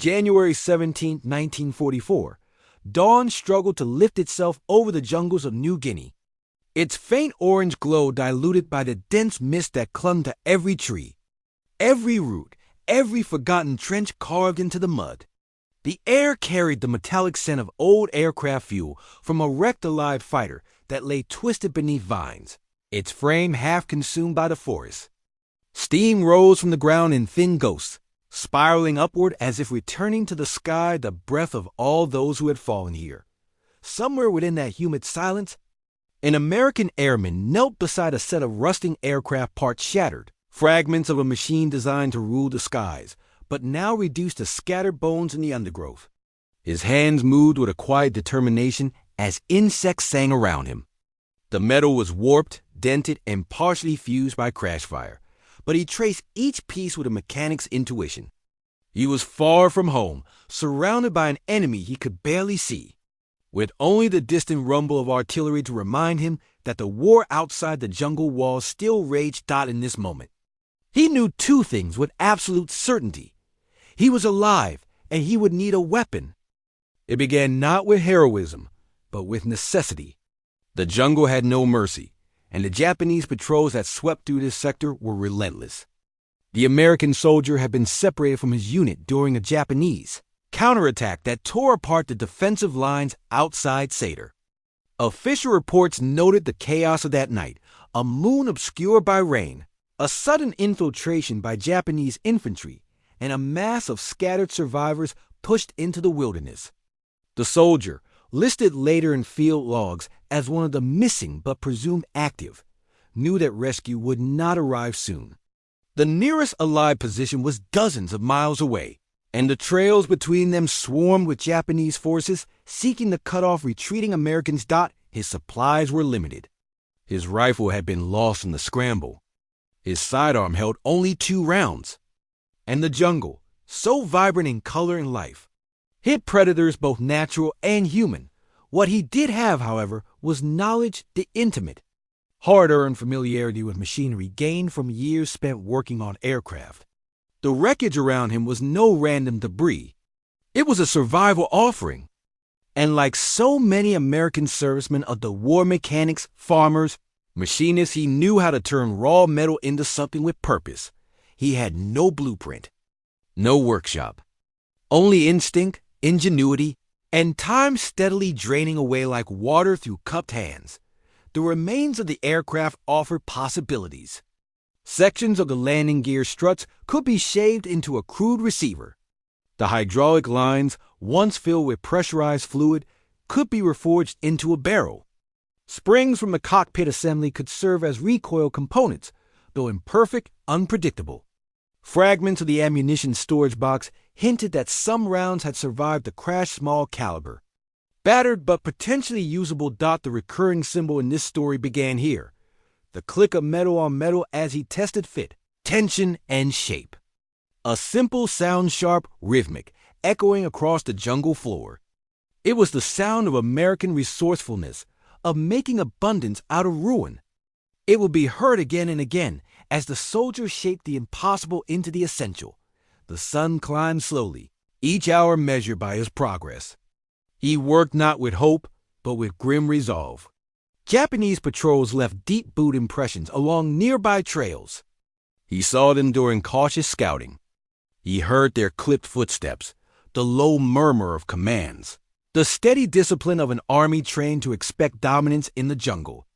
January 17, 1944, dawn struggled to lift itself over the jungles of New Guinea. Its faint orange glow diluted by the dense mist that clung to every tree, every root, every forgotten trench carved into the mud. The air carried the metallic scent of old aircraft fuel from a wrecked Allied fighter that lay twisted beneath vines, its frame half consumed by the forest. Steam rose from the ground in thin ghosts, spiraling upward as if returning to the sky the breath of all those who had fallen here. Somewhere within that humid silence, an American airman knelt beside a set of rusting aircraft parts shattered, fragments of a machine designed to rule the skies, but now reduced to scattered bones in the undergrowth. His hands moved with a quiet determination as insects sang around him. The metal was warped, dented, and partially fused by crash fire, but he traced each piece with a mechanic's intuition. He was far from home, surrounded by an enemy he could barely see, with only the distant rumble of artillery to remind him that the war outside the jungle walls still raged in this moment. He knew two things with absolute certainty. He was alive, and he would need a weapon. It began not with heroism, but with necessity. The jungle had no mercy, and the Japanese patrols that swept through this sector were relentless. The American soldier had been separated from his unit during a Japanese counterattack that tore apart the defensive lines outside Sadr. Official reports noted the chaos of that night, a moon obscured by rain, a sudden infiltration by Japanese infantry, and a mass of scattered survivors pushed into the wilderness. The soldier, listed later in field logs as one of the missing but presumed active, knew that rescue would not arrive soon. The nearest Allied position was dozens of miles away, and the trails between them swarmed with Japanese forces seeking to cut off retreating Americans. His supplies were limited. His rifle had been lost in the scramble. His sidearm held only 2 rounds. And the jungle, so vibrant in color and life, hid predators both natural and human. What he did have, however, was knowledge, the intimate, hard-earned familiarity with machinery gained from years spent working on aircraft. The wreckage around him was no random debris. It was a survival offering. And like so many American servicemen of the war, mechanics, farmers, machinists, he knew how to turn raw metal into something with purpose. He had no blueprint, no workshop, only instinct, ingenuity, and time steadily draining away like water through cupped hands. The remains of the aircraft offered possibilities. Sections of the landing gear struts could be shaved into a crude receiver. The hydraulic lines, once filled with pressurized fluid, could be reforged into a barrel. Springs from the cockpit assembly could serve as recoil components, though imperfect, unpredictable. Fragments of the ammunition storage box hinted that some rounds had survived the crash small caliber. Battered but potentially usable. The recurring symbol in this story began here. The click of metal on metal as he tested fit, tension, and shape. A simple sound, sharp, rhythmic, echoing across the jungle floor. It was the sound of American resourcefulness, of making abundance out of ruin. It would be heard again and again as the soldier shaped the impossible into the essential. The sun climbed slowly, each hour measured by his progress. He worked not with hope, but with grim resolve. Japanese patrols left deep boot impressions along nearby trails. He saw them during cautious scouting. He heard their clipped footsteps, the low murmur of commands, the steady discipline of an army trained to expect dominance in the jungle.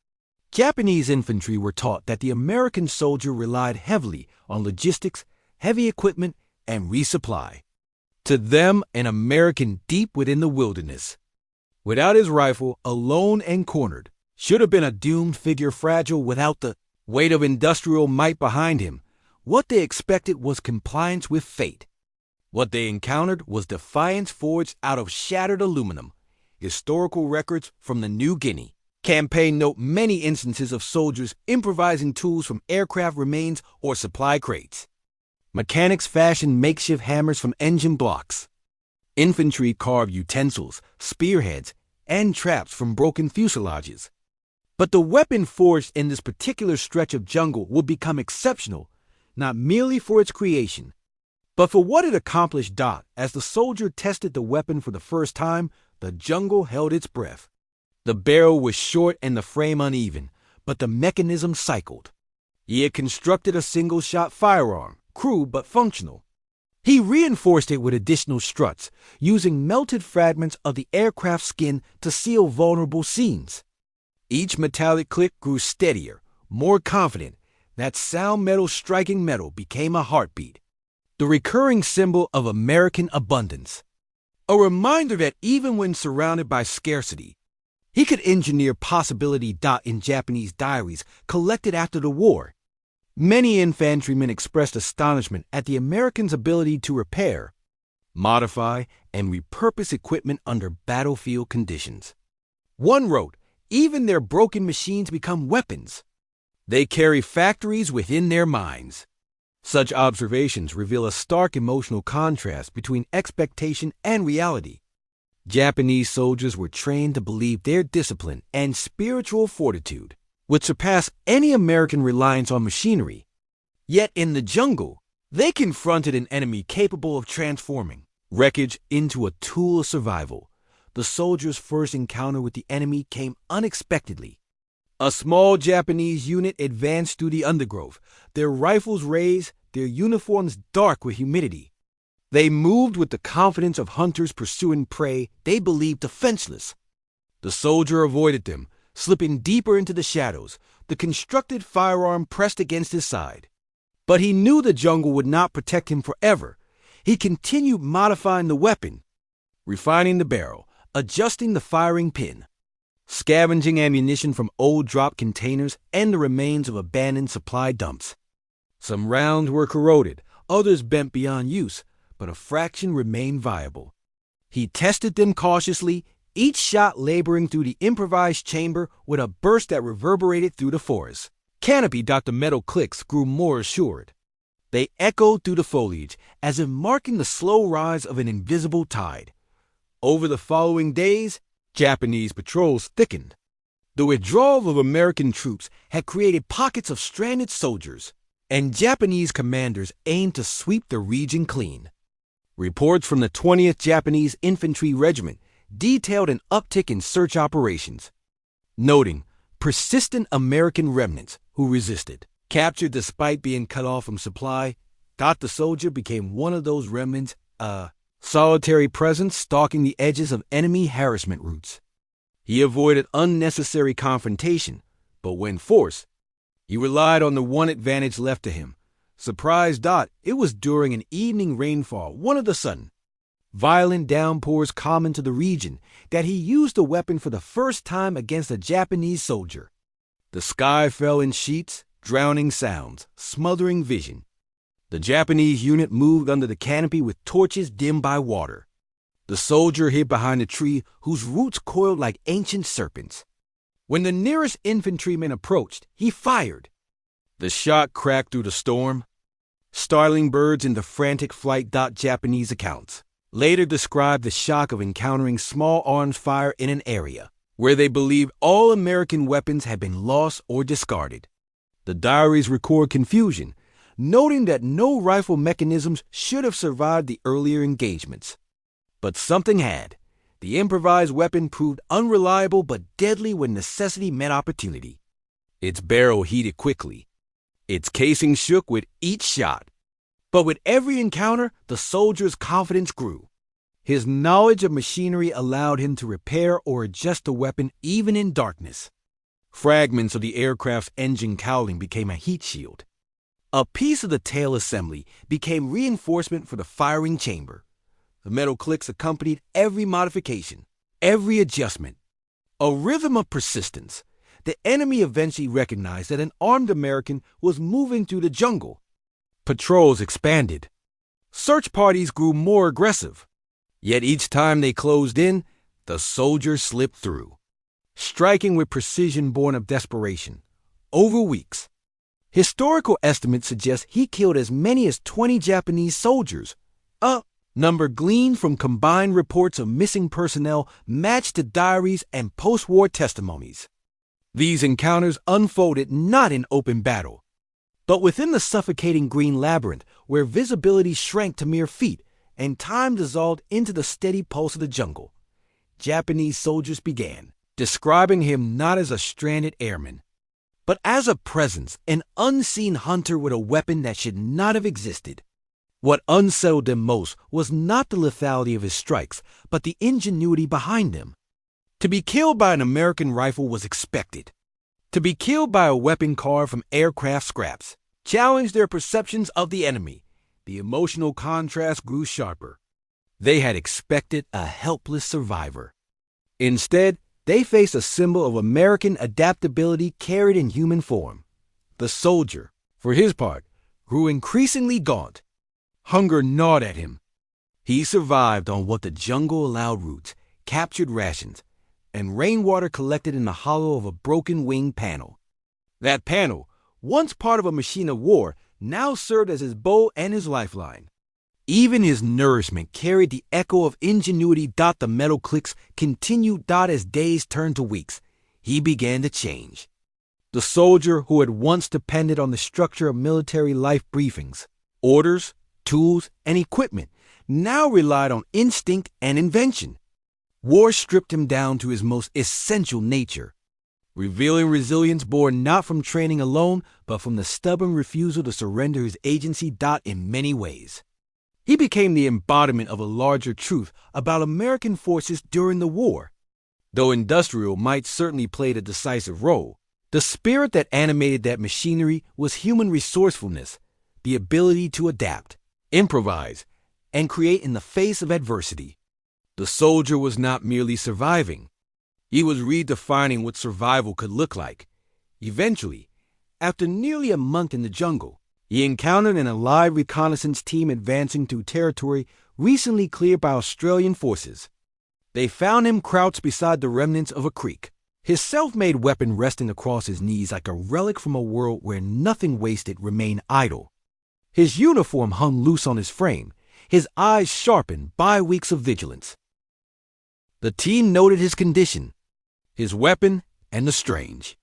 Japanese infantry were taught that the American soldier relied heavily on logistics, heavy equipment, and resupply. To them, an American deep within the wilderness, without his rifle, alone and cornered, should have been a doomed figure, fragile without the weight of industrial might behind him. What they expected was compliance with fate. What they encountered was defiance forged out of shattered aluminum. Historical records from the New Guinea campaign note many instances of soldiers improvising tools from aircraft remains or supply crates. Mechanics fashioned makeshift hammers from engine blocks. Infantry carved utensils, spearheads, and traps from broken fuselages. But the weapon forged in this particular stretch of jungle would become exceptional, not merely for its creation, But for what it accomplished, as the soldier tested the weapon for the first time, the jungle held its breath. The barrel was short and the frame uneven, but the mechanism cycled. He had constructed a single-shot firearm, crude but functional. He reinforced it with additional struts, using melted fragments of the aircraft skin to seal vulnerable seams. Each metallic click grew steadier, more confident. That sound metal striking metal became a heartbeat, the recurring symbol of American abundance. A reminder that even when surrounded by scarcity, he could engineer possibility. In Japanese diaries collected after the war, many infantrymen expressed astonishment at the Americans' ability to repair, modify, and repurpose equipment under battlefield conditions. One wrote, "Even their broken machines become weapons. They carry factories within their minds." Such observations reveal a stark emotional contrast between expectation and reality. Japanese soldiers were trained to believe their discipline and spiritual fortitude would surpass any American reliance on machinery. Yet in the jungle, they confronted an enemy capable of transforming wreckage into a tool of survival. The soldiers' first encounter with the enemy came unexpectedly. A small Japanese unit advanced through the undergrowth, their rifles raised, their uniforms dark with humidity. They moved with the confidence of hunters pursuing prey they believed defenseless. The soldier avoided them, slipping deeper into the shadows, the constructed firearm pressed against his side. But he knew the jungle would not protect him forever. He continued modifying the weapon, refining the barrel, adjusting the firing pin, scavenging ammunition from old drop containers and the remains of abandoned supply dumps. Some rounds were corroded, others bent beyond use, but a fraction remained viable. He tested them cautiously, each shot laboring through the improvised chamber with a burst that reverberated through the forest. Canopy. The metal clicks grew more assured. They echoed through the foliage, as if marking the slow rise of an invisible tide. Over the following days, Japanese patrols thickened. The withdrawal of American troops had created pockets of stranded soldiers, and Japanese commanders aimed to sweep the region clean. Reports from the 20th Japanese Infantry Regiment detailed an uptick in search operations, noting persistent American remnants who resisted. Captured despite being cut off from supply, the soldier became one of those remnants, a solitary presence stalking the edges of enemy harassment routes. He avoided unnecessary confrontation, but when forced, he relied on the one advantage left to him. Surprise. It was during an evening rainfall, one of the sudden, violent downpours common to the region, that he used the weapon for the first time against a Japanese soldier. The sky fell in sheets, drowning sounds, smothering vision. The Japanese unit moved under the canopy with torches dimmed by water. The soldier hid behind a tree whose roots coiled like ancient serpents. When the nearest infantryman approached, he fired. The shot cracked through the storm, startling birds into frantic flight. Japanese accounts later described the shock of encountering small arms fire in an area where they believed all American weapons had been lost or discarded. The diaries record confusion, noting that no rifle mechanisms should have survived the earlier engagements. But something had. The improvised weapon proved unreliable but deadly when necessity met opportunity. Its barrel heated quickly. Its casing shook with each shot. But with every encounter, the soldier's confidence grew. His knowledge of machinery allowed him to repair or adjust the weapon even in darkness. Fragments of the aircraft's engine cowling became a heat shield. A piece of the tail assembly became reinforcement for the firing chamber. The metal clicks accompanied every modification, every adjustment. A rhythm of persistence. The enemy eventually recognized that an armed American was moving through the jungle. Patrols expanded. Search parties grew more aggressive. Yet each time they closed in, the soldier slipped through, striking with precision born of desperation. Over weeks, historical estimates suggest he killed as many as 20 Japanese soldiers. A number gleaned from combined reports of missing personnel matched the diaries and post-war testimonies. These encounters unfolded not in open battle, But within the suffocating green labyrinth, where visibility shrank to mere feet and time dissolved into the steady pulse of the jungle, Japanese soldiers began, describing him not as a stranded airman, but as a presence, an unseen hunter with a weapon that should not have existed. What unsettled them most was not the lethality of his strikes, but the ingenuity behind them. To be killed by an American rifle was expected. To be killed by a weapon carved from aircraft scraps challenged their perceptions of the enemy. The emotional contrast grew sharper. They had expected a helpless survivor. Instead, they faced a symbol of American adaptability carried in human form. The soldier, for his part, grew increasingly gaunt. Hunger gnawed at him. He survived on what the jungle allowed: roots, captured rations, and rainwater collected in the hollow of a broken wing panel. That panel, once part of a machine of war, now served as his bow and his lifeline. Even his nourishment carried the echo of ingenuity. The metal clicks continued. As days turned to weeks, he began to change. The soldier who had once depended on the structure of military life briefings, orders, tools, and equipment, now relied on instinct and invention. War stripped him down to his most essential nature, revealing resilience born not from training alone, but from the stubborn refusal to surrender his agency. In many ways, he became the embodiment of a larger truth about American forces during the war. Though industrial might certainly play a decisive role, the spirit that animated that machinery was human resourcefulness, the ability to adapt, improvise, and create in the face of adversity. The soldier was not merely surviving. He was redefining what survival could look like. Eventually, after nearly a month in the jungle, he encountered an allied reconnaissance team advancing through territory recently cleared by Australian forces. They found him crouched beside the remnants of a creek, his self-made weapon resting across his knees like a relic from a world where nothing wasted remained idle. His uniform hung loose on his frame, his eyes sharpened by weeks of vigilance. The team noted his condition, his weapon, and the strange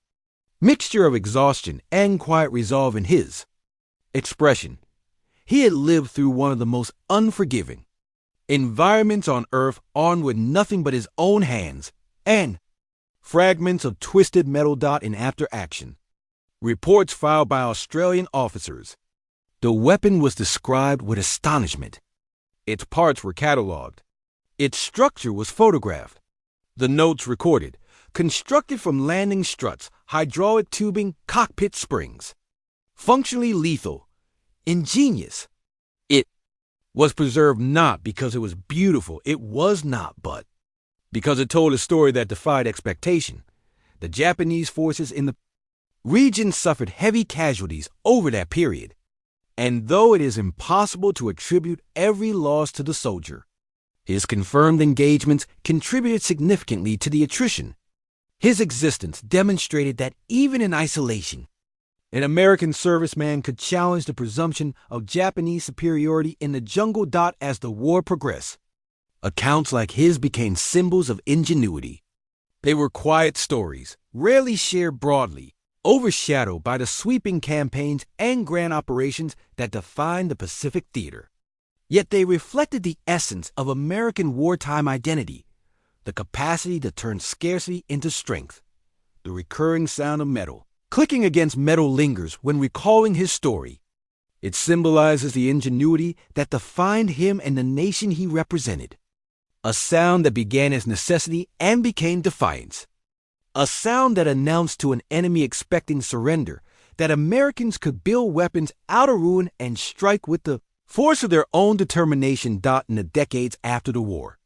mixture of exhaustion and quiet resolve in his expression. He had lived through one of the most unforgiving environments on Earth, armed with nothing but his own hands and fragments of twisted metal. In after action reports filed by Australian officers, the weapon was described with astonishment. Its parts were catalogued. Its structure was photographed. The notes recorded: constructed from landing struts, hydraulic tubing, cockpit springs. Functionally lethal, ingenious. It was preserved not because it was beautiful, it was not, but because it told a story that defied expectation. The Japanese forces in the region suffered heavy casualties over that period, and though it is impossible to attribute every loss to the soldier, his confirmed engagements contributed significantly to the attrition. His existence demonstrated that even in isolation, an American serviceman could challenge the presumption of Japanese superiority in the jungle. As the war progressed, accounts like his became symbols of ingenuity. They were quiet stories, rarely shared broadly, overshadowed by the sweeping campaigns and grand operations that defined the Pacific theater. Yet they reflected the essence of American wartime identity, the capacity to turn scarcity into strength. The recurring sound of metal clicking against metal lingers when recalling his story. It symbolizes the ingenuity that defined him and the nation he represented. A sound that began as necessity and became defiance. A sound that announced to an enemy expecting surrender that Americans could build weapons out of ruin and strike with the force of their own determination. In the decades after the war,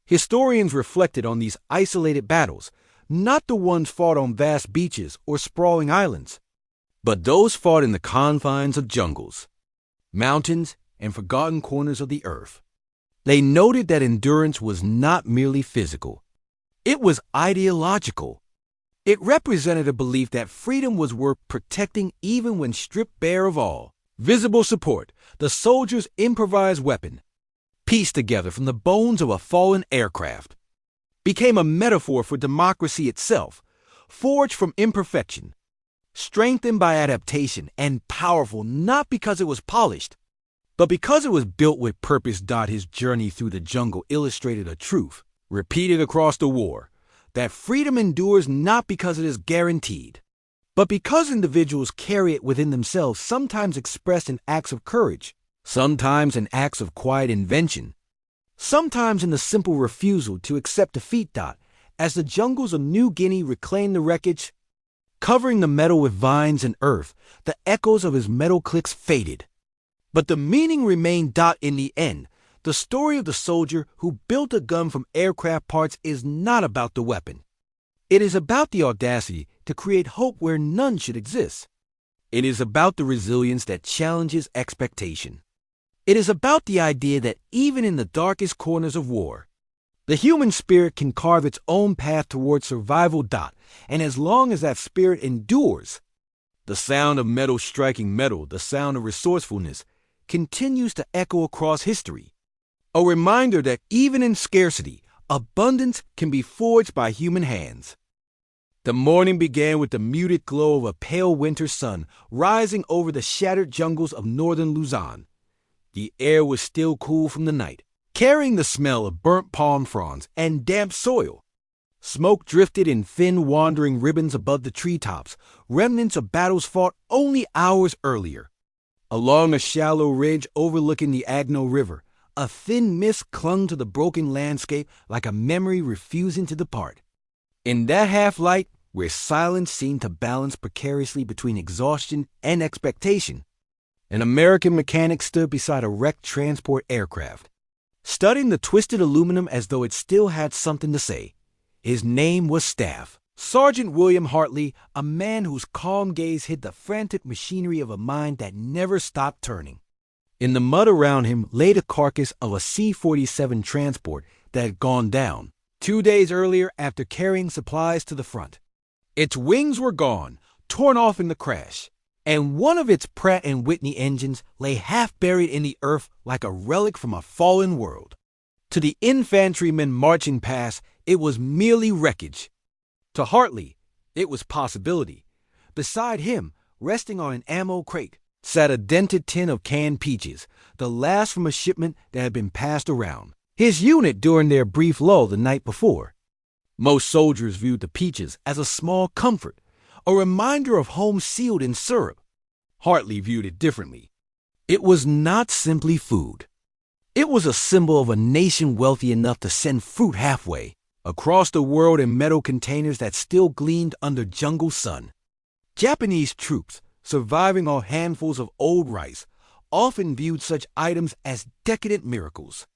historians reflected on these isolated battles, not the ones fought on vast beaches or sprawling islands, but those fought in the confines of jungles, mountains, and forgotten corners of the earth. They noted that endurance was not merely physical. It was ideological. It represented a belief that freedom was worth protecting even when stripped bare of all visible support. The soldier's improvised weapon, pieced together from the bones of a fallen aircraft, became a metaphor for democracy itself, forged from imperfection. strengthened by adaptation and powerful not because it was polished, but because it was built with purpose. His journey through the jungle illustrated a truth, repeated across the war, that freedom endures not because it is guaranteed, but because individuals carry it within themselves, sometimes expressed in acts of courage, sometimes in acts of quiet invention, sometimes in the simple refusal to accept defeat. As the jungles of New Guinea reclaimed the wreckage, covering the meadow with vines and earth, the echoes of his metal clicks faded. But the meaning remained. In the end, the story of the soldier who built a gun from aircraft parts is not about the weapon. It is about the audacity to create hope where none should exist. It is about the resilience that challenges expectation. It is about the idea that even in the darkest corners of war, the human spirit can carve its own path towards survival. And as long as that spirit endures, the sound of metal striking metal, the sound of resourcefulness, continues to echo across history. A reminder that even in scarcity, abundance can be forged by human hands. The morning began with the muted glow of a pale winter sun rising over the shattered jungles of northern Luzon. The air was still cool from the night, carrying the smell of burnt palm fronds and damp soil. Smoke drifted in thin wandering ribbons above the treetops, remnants of battles fought only hours earlier. Along a shallow ridge overlooking the Agno River, a thin mist clung to the broken landscape like a memory refusing to depart. In that half-light, where silence seemed to balance precariously between exhaustion and expectation, an American mechanic stood beside a wrecked transport aircraft, studying the twisted aluminum as though it still had something to say. His name was Staff. Sergeant William Hartley, a man whose calm gaze hid the frantic machinery of a mind that never stopped turning. In the mud around him lay the carcass of a C-47 transport that had gone down 2 days earlier after carrying supplies to the front. Its wings were gone, torn off in the crash, and one of its Pratt & Whitney engines lay half buried in the earth like a relic from a fallen world. To the infantrymen marching past, it was merely wreckage. To Hartley, it was possibility. Beside him, resting on an ammo crate, sat a dented tin of canned peaches, the last from a shipment that had been passed around. His unit during their brief lull the night before. Most soldiers viewed the peaches as a small comfort, a reminder of home sealed in syrup. Hartley viewed it differently. It was not simply food. It was a symbol of a nation wealthy enough to send fruit halfway across the world in metal containers that still gleamed under jungle sun. Japanese troops, surviving on handfuls of old rice, often viewed such items as decadent miracles.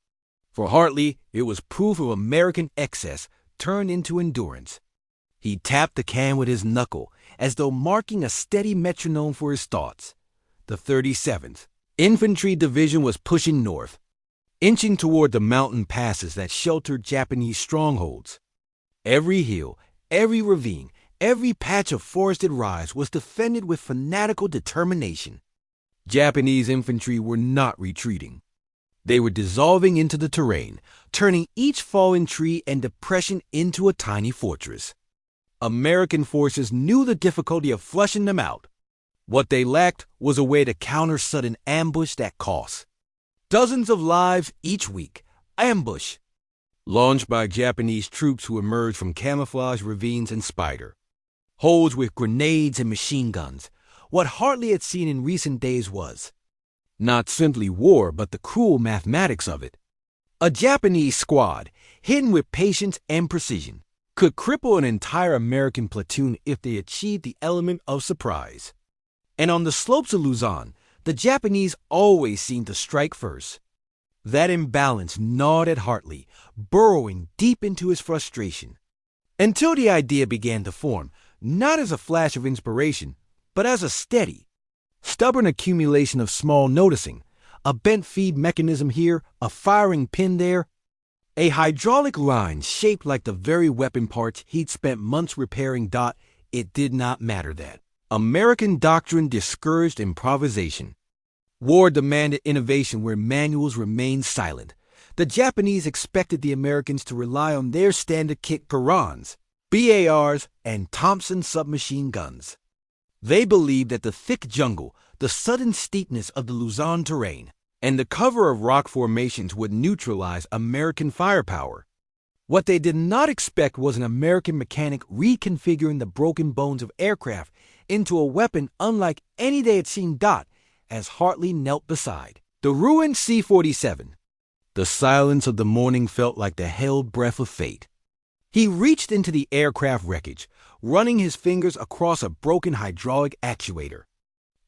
For Hartley, it was proof of American excess turned into endurance. He tapped the can with his knuckle, as though marking a steady metronome for his thoughts. The 37th Infantry Division was pushing north, inching toward the mountain passes that sheltered Japanese strongholds. Every hill, every ravine, every patch of forested rise was defended with fanatical determination. Japanese infantry were not retreating. They were dissolving into the terrain, turning each fallen tree and depression into a tiny fortress. American forces knew the difficulty of flushing them out. What they lacked was a way to counter sudden ambush that costs dozens of lives each week. Ambush, launched by Japanese troops who emerged from camouflage ravines and spider holes with grenades and machine guns. What Hartley had seen in recent days was not simply war, but the cruel mathematics of it. A Japanese squad, hidden with patience and precision, could cripple an entire American platoon if they achieved the element of surprise. And on the slopes of Luzon, the Japanese always seemed to strike first. That imbalance gnawed at Hartley, burrowing deep into his frustration, until the idea began to form, not as a flash of inspiration, but as a steady, stubborn accumulation of small noticing, a bent feed mechanism here, a firing pin there, a hydraulic line shaped like the very weapon parts he'd spent months repairing. It did not matter that American doctrine discouraged improvisation. War demanded innovation where manuals remained silent. The Japanese expected the Americans to rely on their standard kit Garans, BARs, and Thompson submachine guns. They believed that the thick jungle, the sudden steepness of the Luzon terrain, and the cover of rock formations would neutralize American firepower. What they did not expect was an American mechanic reconfiguring the broken bones of aircraft into a weapon unlike any they had seen. As Hartley knelt beside the ruined C-47, the silence of the morning felt like the held breath of fate. He reached into the aircraft wreckage, running his fingers across a broken hydraulic actuator.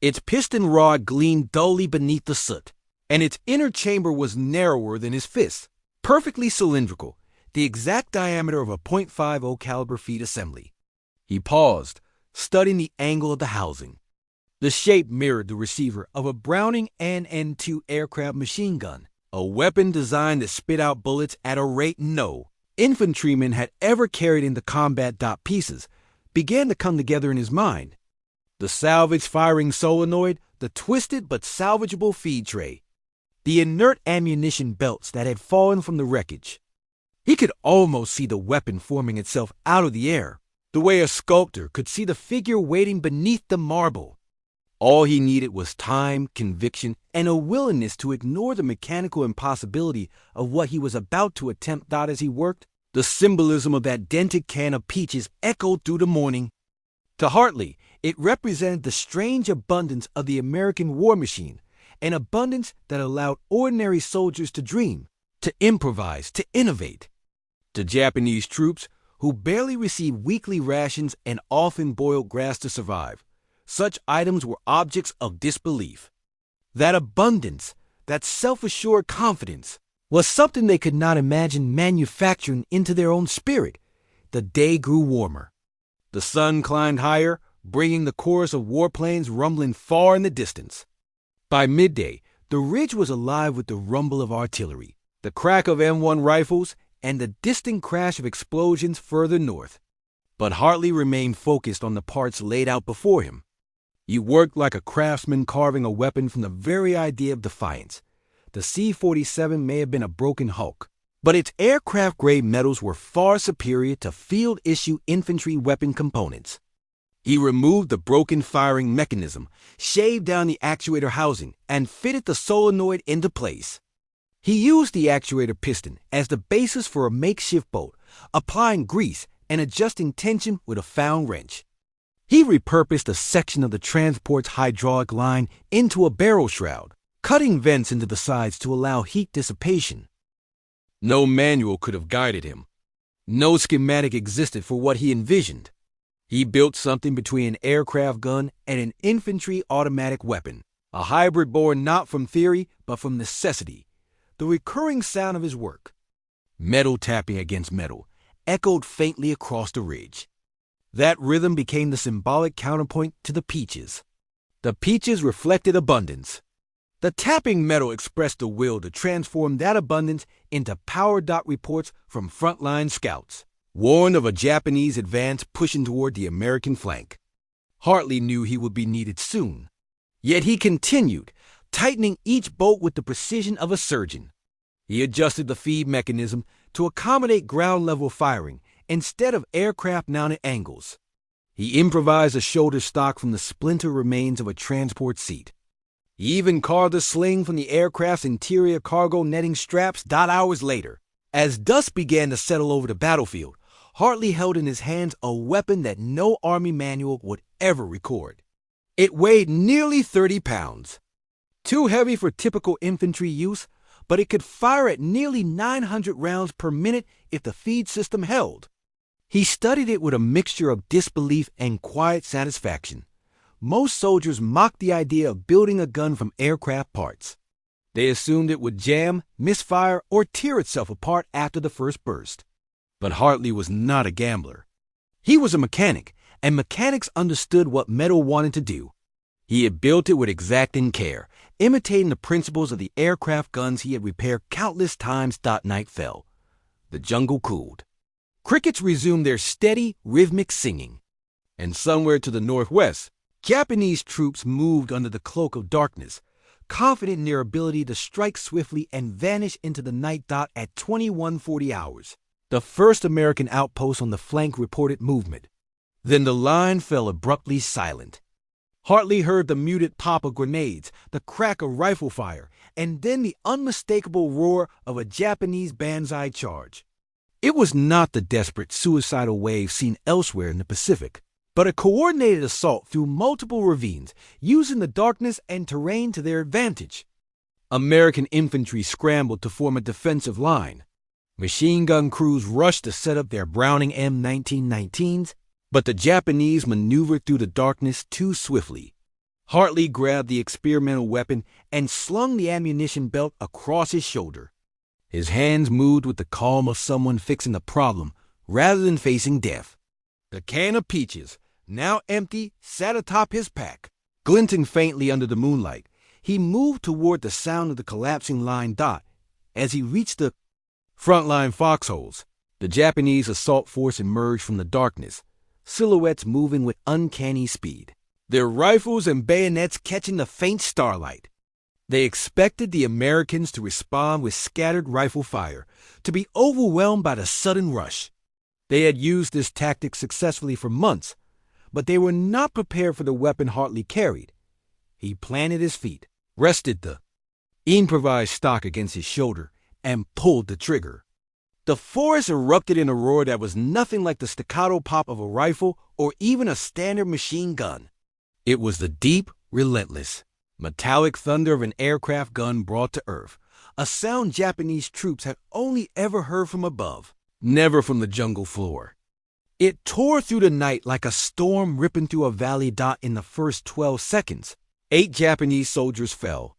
Its piston rod gleamed dully beneath the soot, and its inner chamber was narrower than his fist, perfectly cylindrical, the exact diameter of a .50 caliber feed assembly. He paused, studying the angle of the housing. The shape mirrored the receiver of a Browning NN-2 aircraft machine gun, a weapon designed to spit out bullets at a rate no infantryman had ever carried into combat. Pieces began to come together in his mind. The salvage firing solenoid, the twisted but salvageable feed tray, the inert ammunition belts that had fallen from the wreckage. He could almost see the weapon forming itself out of the air, the way a sculptor could see the figure waiting beneath the marble. All he needed was time, conviction, and a willingness to ignore the mechanical impossibility of what he was about to attempt. As he worked, the symbolism of that dented can of peaches echoed through the morning. To Hartley, it represented the strange abundance of the American war machine, an abundance that allowed ordinary soldiers to dream, to improvise, to innovate. To Japanese troops, who barely received weekly rations and often boiled grass to survive, such items were objects of disbelief. That abundance, that self-assured confidence, was something they could not imagine manufacturing into their own spirit. The day grew warmer. The sun climbed higher, bringing the chorus of warplanes rumbling far in the distance. By midday, the ridge was alive with the rumble of artillery, the crack of M1 rifles, and the distant crash of explosions further north. But Hartley remained focused on the parts laid out before him. He worked like a craftsman carving a weapon from the very idea of defiance. The C-47 may have been a broken hulk, but its aircraft-grade metals were far superior to field-issue infantry weapon components. He removed the broken firing mechanism, shaved down the actuator housing, and fitted the solenoid into place. He used the actuator piston as the basis for a makeshift boat, applying grease and adjusting tension with a found wrench. He repurposed a section of the transport's hydraulic line into a barrel shroud, cutting vents into the sides to allow heat dissipation. No manual could have guided him. No schematic existed for what he envisioned. He built something between an aircraft gun and an infantry automatic weapon, a hybrid born not from theory but from necessity. The recurring sound of his work, metal tapping against metal, echoed faintly across the ridge. That rhythm became the symbolic counterpoint to the peaches. The peaches reflected abundance. The tapping metal expressed the will to transform that abundance into power. Reports from frontline scouts warned of a Japanese advance pushing toward the American flank. Hartley knew he would be needed soon. Yet he continued, tightening each bolt with the precision of a surgeon. He adjusted the feed mechanism to accommodate ground-level firing instead of aircraft-mounted angles. He improvised a shoulder stock from the splinter remains of a transport seat. He even carved a sling from the aircraft's interior cargo netting straps. Hours later, as dust began to settle over the battlefield, Hartley held in his hands a weapon that no Army manual would ever record. It weighed nearly 30 pounds. Too heavy for typical infantry use, but it could fire at nearly 900 rounds per minute if the feed system held. He studied it with a mixture of disbelief and quiet satisfaction. Most soldiers mocked the idea of building a gun from aircraft parts. They assumed it would jam, misfire, or tear itself apart after the first burst. But Hartley was not a gambler. He was a mechanic, and mechanics understood what metal wanted to do. He had built it with exacting care, imitating the principles of the aircraft guns he had repaired countless times. Night fell. The jungle cooled. Crickets resumed their steady, rhythmic singing. And somewhere to the northwest, Japanese troops moved under the cloak of darkness, confident in their ability to strike swiftly and vanish into the night. At 21:40 hours, the first American outpost on the flank reported movement. Then the line fell abruptly silent. Hartley heard the muted pop of grenades, the crack of rifle fire, and then the unmistakable roar of a Japanese banzai charge. It was not the desperate, suicidal wave seen elsewhere in the Pacific, but a coordinated assault through multiple ravines, using the darkness and terrain to their advantage. American infantry scrambled to form a defensive line. Machine gun crews rushed to set up their Browning M1919s, but the Japanese maneuvered through the darkness too swiftly. Hartley grabbed the experimental weapon and slung the ammunition belt across his shoulder. His hands moved with the calm of someone fixing a problem rather than facing death. The can of peaches, now empty, sat atop his pack. Glinting faintly under the moonlight, he moved toward the sound of the collapsing line dot. As he reached the frontline foxholes, the Japanese assault force emerged from the darkness, silhouettes moving with uncanny speed, their rifles and bayonets catching the faint starlight. They expected the Americans to respond with scattered rifle fire, to be overwhelmed by the sudden rush. They had used this tactic successfully for months, but they were not prepared for the weapon Hartley carried. He planted his feet, rested the improvised stock against his shoulder, and pulled the trigger. The forest erupted in a roar that was nothing like the staccato pop of a rifle or even a standard machine gun. It was the deep, relentless, metallic thunder of an aircraft gun brought to earth, a sound Japanese troops had only ever heard from above, never from the jungle floor. It tore through the night like a storm ripping through a valley dot in the first 12 seconds. 8 Japanese soldiers fell.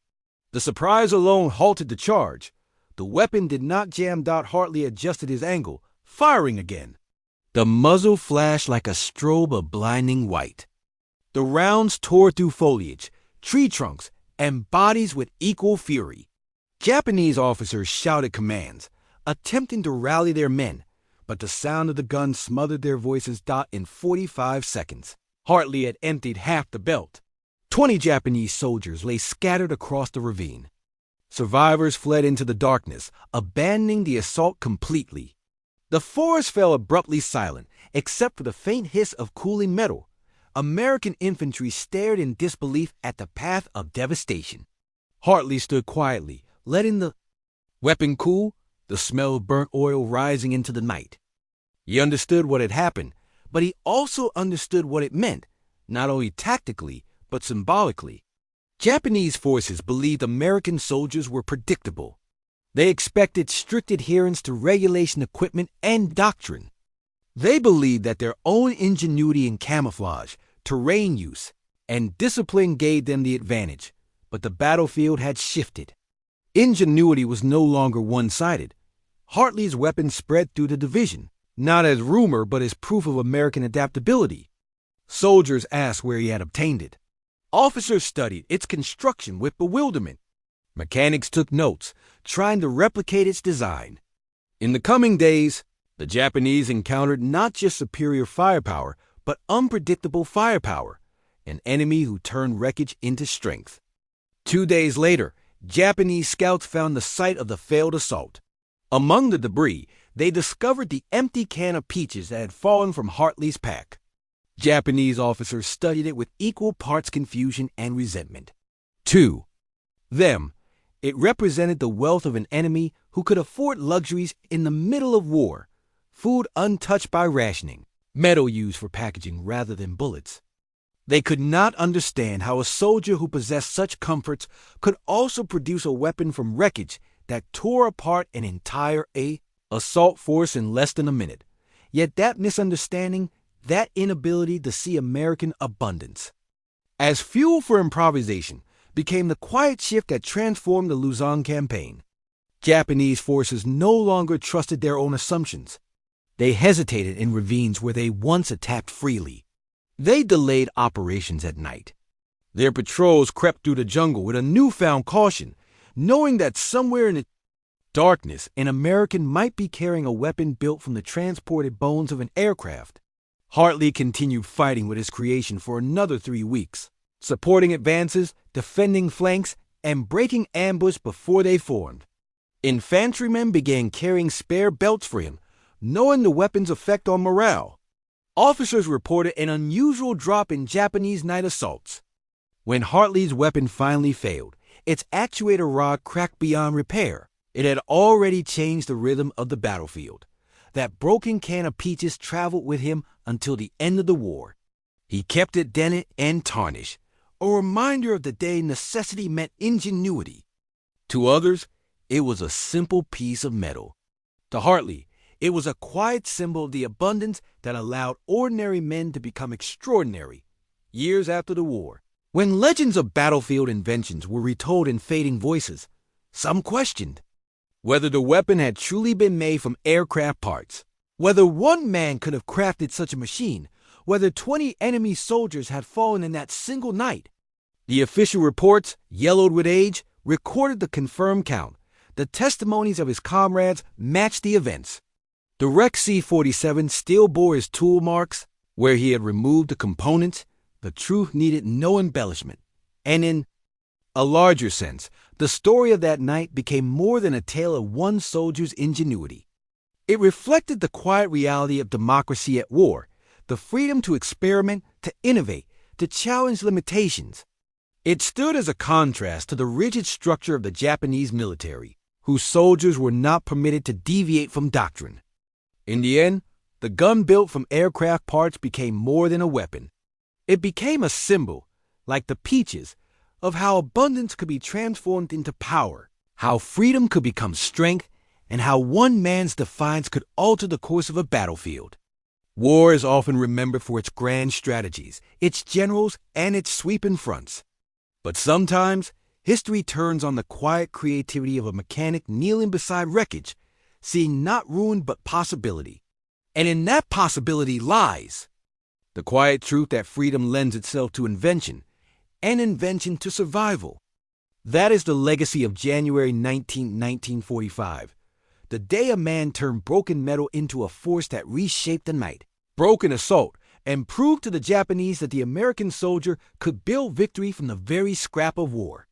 The surprise alone halted the charge. The weapon did not jam. Hartley adjusted his angle, firing again. The muzzle flashed like a strobe of blinding white. The rounds tore through foliage, tree trunks, and bodies with equal fury. Japanese officers shouted commands, attempting to rally their men, but the sound of the gun smothered their voices. In 45 seconds, Hartley had emptied half the belt. 20 Japanese soldiers lay scattered across the ravine. Survivors fled into the darkness, abandoning the assault completely. The forest fell abruptly silent, except for the faint hiss of cooling metal. American infantry stared in disbelief at the path of devastation. Hartley stood quietly, letting the weapon cool, the smell of burnt oil rising into the night. He understood what had happened, but he also understood what it meant, not only tactically, but symbolically. Japanese forces believed American soldiers were predictable. They expected strict adherence to regulation equipment and doctrine. They believed that their own ingenuity in camouflage, terrain use, and discipline gave them the advantage, but the battlefield had shifted. Ingenuity was no longer one-sided. Hartley's weapon spread through the division, not as rumor but as proof of American adaptability. Soldiers asked where he had obtained it. Officers studied its construction with bewilderment. Mechanics took notes, trying to replicate its design. In the coming days, the Japanese encountered not just superior firepower, but unpredictable firepower, an enemy who turned wreckage into strength. 2 days later, Japanese scouts found the site of the failed assault. Among the debris, they discovered the empty can of peaches that had fallen from Hartley's pack. Japanese officers studied it with equal parts confusion and resentment. To them, it represented the wealth of an enemy who could afford luxuries in the middle of war, food untouched by rationing, metal used for packaging rather than bullets. They could not understand how a soldier who possessed such comforts could also produce a weapon from wreckage that tore apart an entire assault force in less than a minute. Yet that misunderstanding, that inability to see American abundance as fuel for improvisation, became the quiet shift that transformed the Luzon campaign. Japanese forces no longer trusted their own assumptions. They hesitated in ravines where they once attacked freely. They delayed operations at night. Their patrols crept through the jungle with a newfound caution, knowing that somewhere in the darkness an American might be carrying a weapon built from the transported bones of an aircraft. Hartley continued fighting with his creation for another 3 weeks, supporting advances, defending flanks, and breaking ambush before they formed. Infantrymen began carrying spare belts for him, knowing the weapon's effect on morale. Officers reported an unusual drop in Japanese night assaults. When Hartley's weapon finally failed, its actuator rod cracked beyond repair. It had already changed the rhythm of the battlefield. That broken can of peaches traveled with him until the end of the war. He kept it dented and tarnished, a reminder of the day necessity met ingenuity. To others, it was a simple piece of metal. To Hartley, it was a quiet symbol of the abundance that allowed ordinary men to become extraordinary. Years after the war, when legends of battlefield inventions were retold in fading voices, some questioned whether the weapon had truly been made from aircraft parts, whether one man could have crafted such a machine, whether 20 enemy soldiers had fallen in that single night. The official reports, yellowed with age, recorded the confirmed count. The testimonies of his comrades matched the events. The wrecked C-47 still bore his tool marks. Where he had removed the components, the truth needed no embellishment. And in a larger sense, the story of that night became more than a tale of one soldier's ingenuity. It reflected the quiet reality of democracy at war, the freedom to experiment, to innovate, to challenge limitations. It stood as a contrast to the rigid structure of the Japanese military, whose soldiers were not permitted to deviate from doctrine. In the end, the gun built from aircraft parts became more than a weapon. It became a symbol, like the peaches, of how abundance could be transformed into power, how freedom could become strength, and how one man's defiance could alter the course of a battlefield. War is often remembered for its grand strategies, its generals, and its sweeping fronts. But sometimes, history turns on the quiet creativity of a mechanic kneeling beside wreckage, seeing not ruin but possibility. And in that possibility lies the quiet truth that freedom lends itself to invention, and invention to survival. That is the legacy of January 19, 1945, the day a man turned broken metal into a force that reshaped the night, broke an assault, and proved to the Japanese that the American soldier could build victory from the very scrap of war.